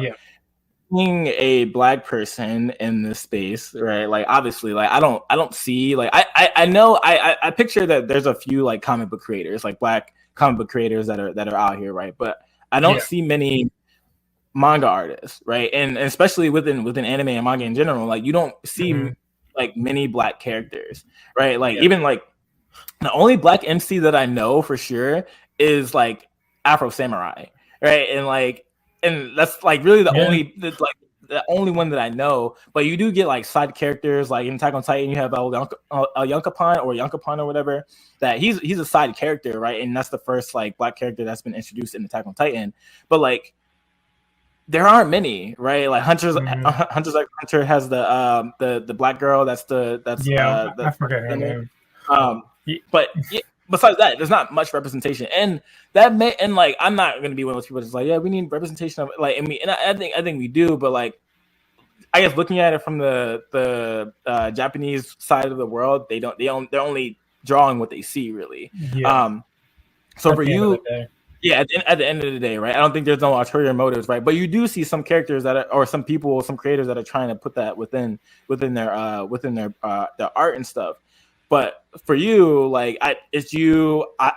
Yeah. being a Black person in this space, right? Like obviously, like I don't see like I know I picture that there's a few like comic book creators, like Black comic book creators that are out here, right? But I don't see many manga artists, right? And especially within anime and manga in general, like you don't see like many Black characters, right? Like even like the only Black MC that I know for sure is like Afro Samurai, right? And that's like really the only one that I know. But you do get like side characters, like in Attack on Titan, you have El Yonkapon or whatever. That he's a side character, right? And that's the first like Black character that's been introduced in Attack on Titan. But like there aren't many, right? Like Hunter has the Black girl that's I forget her name. But besides that, there's not much representation, and like I'm not gonna be one of those people that's like, yeah, we need representation of like, and I think we do, but like I guess looking at it from the Japanese side of the world, they're only drawing what they see really. So for you, yeah, at the end of the day, right? I don't think there's no ulterior motives, right? But you do see some characters or some people, some creators that are trying to put that within their art and stuff. But for you, like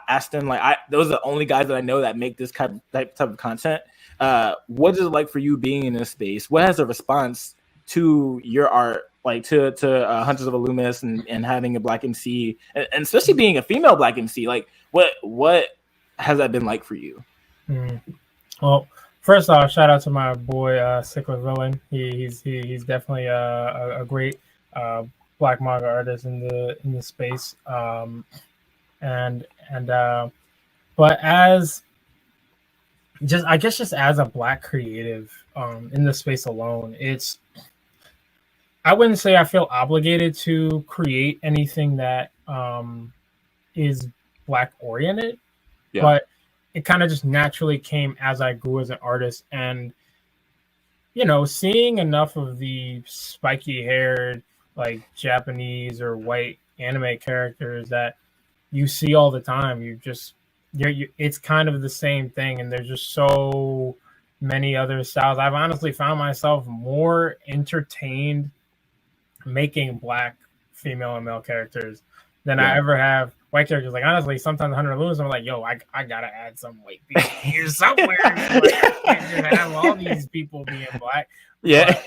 Aston, like those are the only guys that I know that make this type of content. What is it like for you being in this space? What has the response to your art, like to Hunters of Illumus and having a Black MC, and especially being a female Black MC, like what has that been like for you? Well, first off, shout out to my boy Cyclic Villain. He's definitely a great Black manga artist in the space. But as just as a Black creative in the space alone, I wouldn't say I feel obligated to create anything that is Black oriented. Yeah. But it kind of just naturally came as I grew as an artist. And, seeing enough of the spiky haired, like Japanese or white anime characters that you see all the time, it's kind of the same thing. And there's just so many other styles. I've honestly found myself more entertained making Black female and male characters than I ever have white characters. Like honestly, sometimes Hunter Lewis, I'm like, yo, I gotta add some white people here somewhere. Like, I can't just have all these people being Black. Yeah,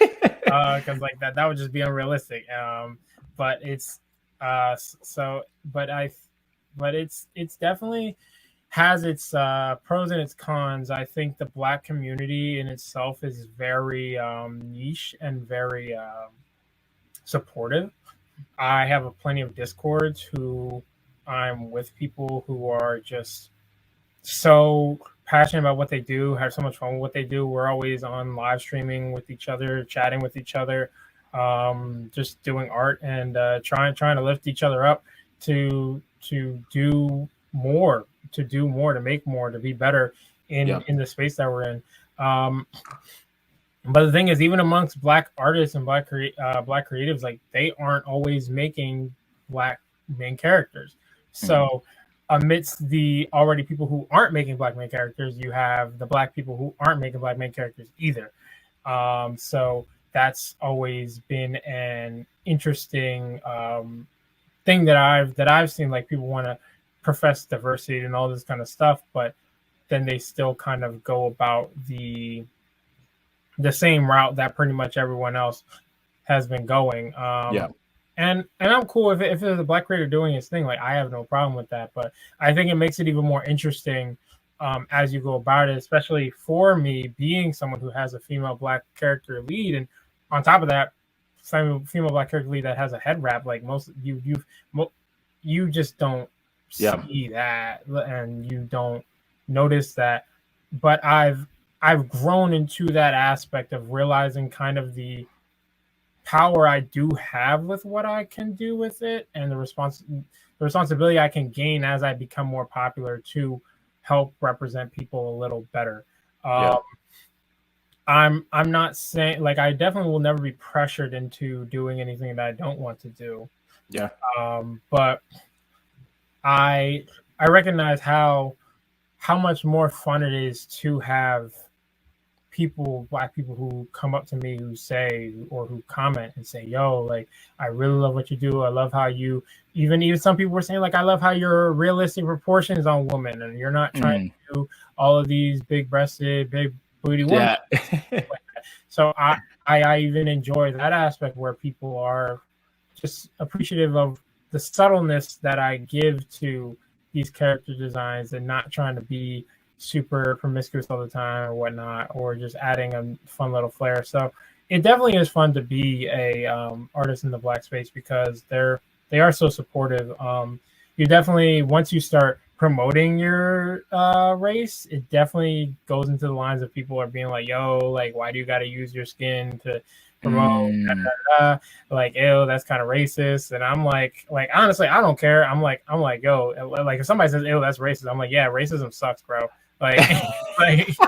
because like that would just be unrealistic. But it's it's definitely has its pros and its cons. I think the Black community in itself is very niche and very supportive. I have plenty of Discords who I'm with people who are just so passionate about what they do, have so much fun with what they do. We're always on live streaming with each other, chatting with each other, just doing art and trying to lift each other up to do more, to make more, to be better in the space that we're in. But the thing is, even amongst Black artists and Black creatives, like they aren't always making Black main characters. So amidst the already people who aren't making Black main characters, you have the Black people who aren't making Black main characters either. So that's always been an interesting thing that I've seen. Like people want to profess diversity and all this kind of stuff, but then they still kind of go about the same route that pretty much everyone else has been going. And I'm cool if there's a Black creator doing his thing. Like I have no problem with that, but I think it makes it even more interesting as you go about it, especially for me being someone who has a female Black character lead, and on top of that, female Black character lead that has a head wrap. Like most you just don't see that, and you don't notice that. But I've grown into that aspect of realizing kind of the power I do have with what I can do with it, and the responsibility I can gain as I become more popular to help represent people a little better. I'm not saying, like, I definitely will never be pressured into doing anything that I don't want to do. But I recognize how much more fun it is to have black people who come up to me who say or who comment and say, yo, like, I really love what you do. I love how you, even some people were saying, like, I love how your realistic proportions on women and you're not trying to do all of these big breasted, big booty women. Yeah. So I even enjoy that aspect where people are just appreciative of the subtleness that I give to these character designs and not trying to be super promiscuous all the time or whatnot, or just adding a fun little flair. So it definitely is fun to be a artist in the black space because they are so supportive. You definitely, once you start promoting your race, it definitely goes into the lines of people are being like, yo, like, why do you got to use your skin to promote like, ew, that's kind of racist. And I'm like honestly, I don't care. I'm like yo, like, if somebody says, ew, that's racist, I'm like, yeah, racism sucks, bro. Like, it's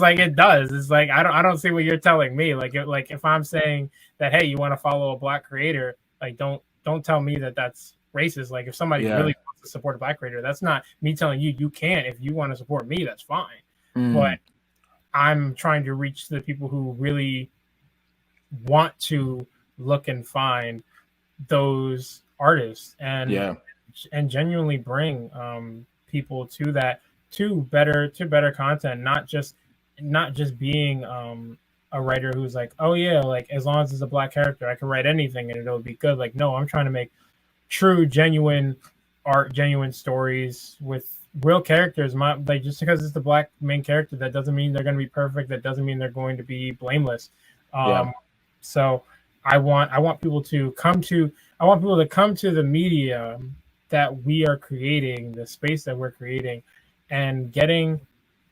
like it does. It's like I don't see what you're telling me. Like if I'm saying that, hey, you want to follow a black creator, like don't tell me that that's racist. Like if somebody really wants to support a black creator, that's not me telling you you can't. If you want to support me, that's fine. But I'm trying to reach the people who really want to look and find those artists and genuinely bring people to that to better content, not just being a writer who's like, oh yeah, like as long as it's a black character, I can write anything and it'll be good. Like, no, I'm trying to make true, genuine art, genuine stories with real characters. Like, just because it's the black main character, that doesn't mean they're going to be perfect. That doesn't mean they're going to be blameless. So I want people to come to the media that we are creating, the space that we're creating, and getting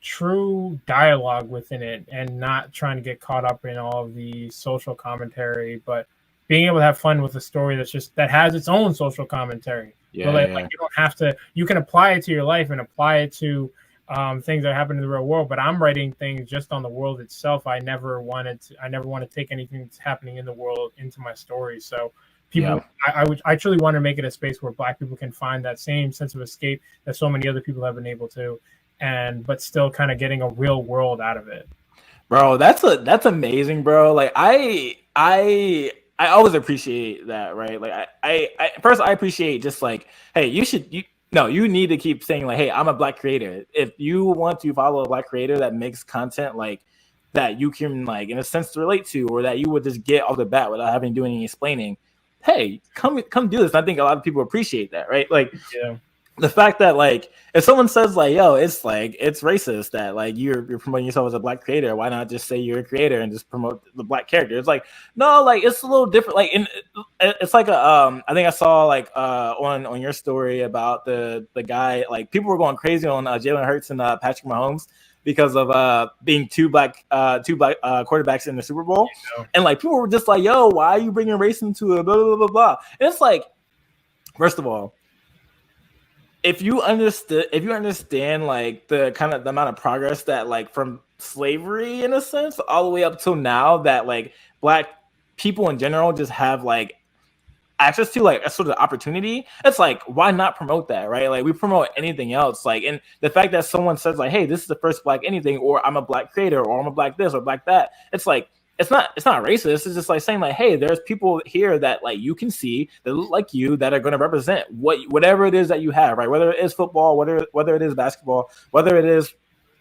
true dialogue within it, and not trying to get caught up in all of the social commentary, but being able to have fun with a story that has its own social commentary. Like you don't have to. You can apply it to your life and apply it to things that happen in the real world. But I'm writing things just on the world itself. I never want to take anything that's happening in the world into my story. So people, I truly want to make it a space where black people can find that same sense of escape that so many other people have been able to, but still kind of getting a real world out of it. Bro, that's amazing, bro. Like I always appreciate that, right? Like I first I appreciate just like, hey, you need to keep saying like, hey, I'm a black creator. If you want to follow a black creator that makes content like that you can, like, in a sense, relate to, or that you would just get off the bat without having to do any explaining, hey, come do this. And I think a lot of people appreciate that, right? Like, the fact that, like, if someone says like, yo, it's racist that like you're promoting yourself as a black creator, why not just say you're a creator and just promote the black character? It's like, no, like, it's a little different. Like, it's like I think I saw like on your story about the guy, like, people were going crazy on Jalen Hurts and Patrick Mahomes because of being two black quarterbacks in the Super Bowl, and like people were just like, yo, why are you bringing race into it? Blah blah blah blah. And it's like, first of all, if you understand like the kind of the amount of progress that, like, from slavery in a sense all the way up till now, that like black people in general just have like access to, like, a sort of opportunity, it's like, why not promote that, right? Like, we promote anything else. Like, and the fact that someone says like, hey, this is the first black anything, or I'm a black creator, or I'm a black this or black that, it's like, it's not racist. It's just like saying like, hey, there's people here that like you can see that look like you, that are going to represent whatever it is that you have, right? Whether it is football, whether it is basketball, whether it is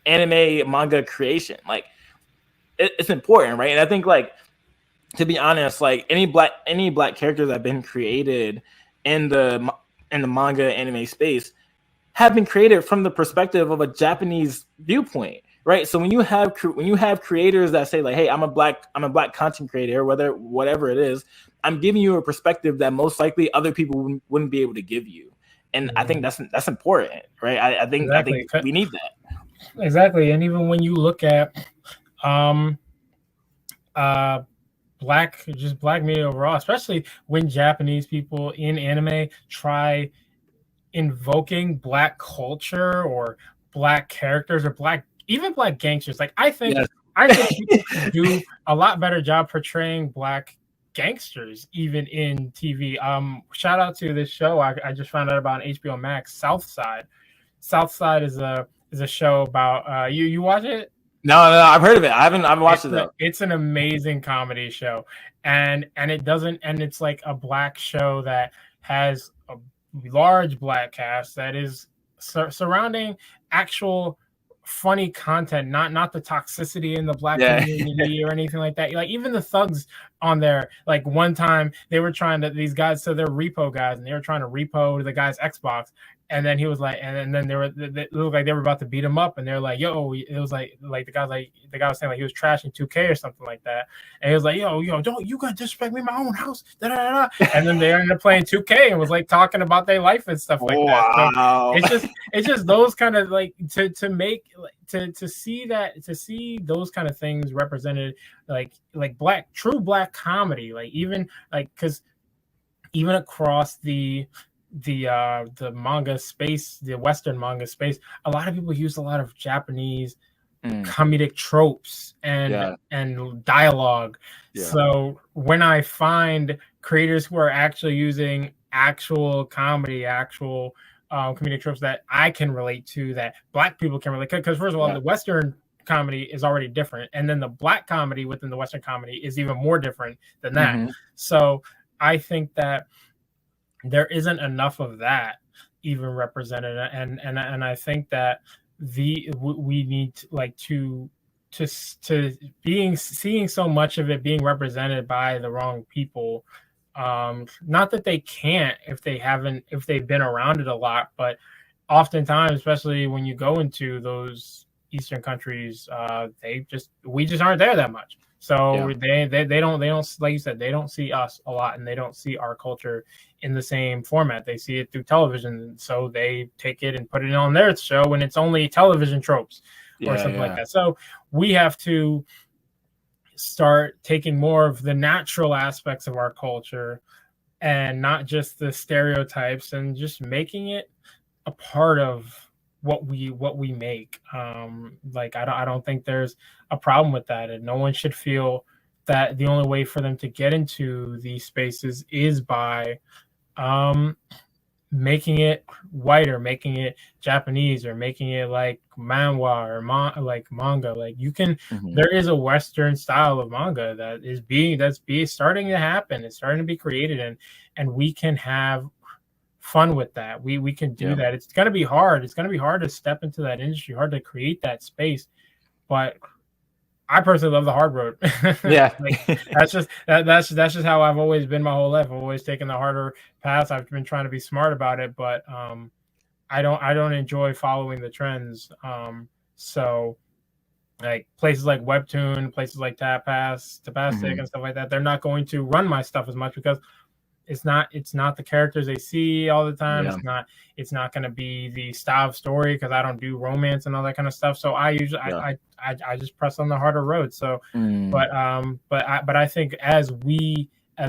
anime, manga creation, like it's important, right? And I think, like, to be honest, like any black characters that have been created in the manga anime space have been created from the perspective of a Japanese viewpoint, right? So when you have creators that say like, hey, I'm a black content creator, whatever it is, I'm giving you a perspective that most likely other people wouldn't be able to give you, and I think that's important, right? I think we need that. Exactly. And even when you look at black media overall, especially when Japanese people in anime try invoking black culture or black characters or even black gangsters, like I think people could do a lot better job portraying black gangsters even in TV. Shout out to this show I just found out about on HBO Max, Southside. Southside is a show about you watch it? No, I've heard of it. I haven't watched it though. It's an amazing comedy show, and it's like a black show that has a large black cast that is surrounding actual funny content, not the toxicity in the black community or anything like that. Like even the thugs on there, like one time they were trying to, these guys, so they're repo guys, and they were trying to repo the guy's Xbox. And then he was like, and then they looked like they were about to beat him up, and they're like, "Yo!" It was like the guy was saying like he was trashing 2K or something like that, and he was like, "Yo, don't you gonna disrespect me in my own house?" Da, da, da, da. And then they ended up playing 2K and was like talking about their life and stuff like that. So it's just those kind of like to make to see those kind of things represented, like true black comedy, like even like because even across the manga space, the Western manga space, a lot of people use a lot of Japanese comedic tropes and dialogue. So when I find creators who are actually using actual comedy, actual comedic tropes that I can relate to, that black people can relate, because first of all, the Western comedy is already different, and then the black comedy within the Western comedy is even more different than that. So I think that there isn't enough of that even represented, and I think that we need to seeing so much of it being represented by the wrong people. Not that they can't if they've been around it a lot, but oftentimes, especially when you go into those Eastern countries, we just aren't there that much. So they don't, like you said, they don't see us a lot, and they don't see our culture in the same format. They see it through television, so they take it and put it on their show when it's only television tropes or something like that. So we have to start taking more of the natural aspects of our culture and not just the stereotypes, and just making it a part of what we make. Like I don't think there's a problem with that, and no one should feel that the only way for them to get into these spaces is by making it white, or making it Japanese, or making it like manhwa or like manga. Like you can, there is a Western style of manga that's starting to happen. It's starting to be created, and we can have fun with that. We can do that. It's going to be hard. It's going to be hard to step into that industry, hard to create that space. But I personally love the hard road. Like, that's just how I've always been my whole life. I've always taken the harder path. I've been trying to be smart about it, but I don't enjoy following the trends. So like places like Webtoon, places like Tapastic and stuff like that, they're not going to run my stuff as much, because it's not the characters they see all the time. It's not going to be the style of story, because I don't do romance and all that kind of stuff. So I usually I just press on the harder road. So but I think as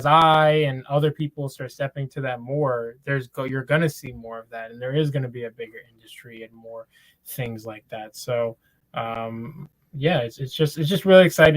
I and other people start stepping to that more, you're going to see more of that, and there is going to be a bigger industry and more things like that. So it's just really exciting.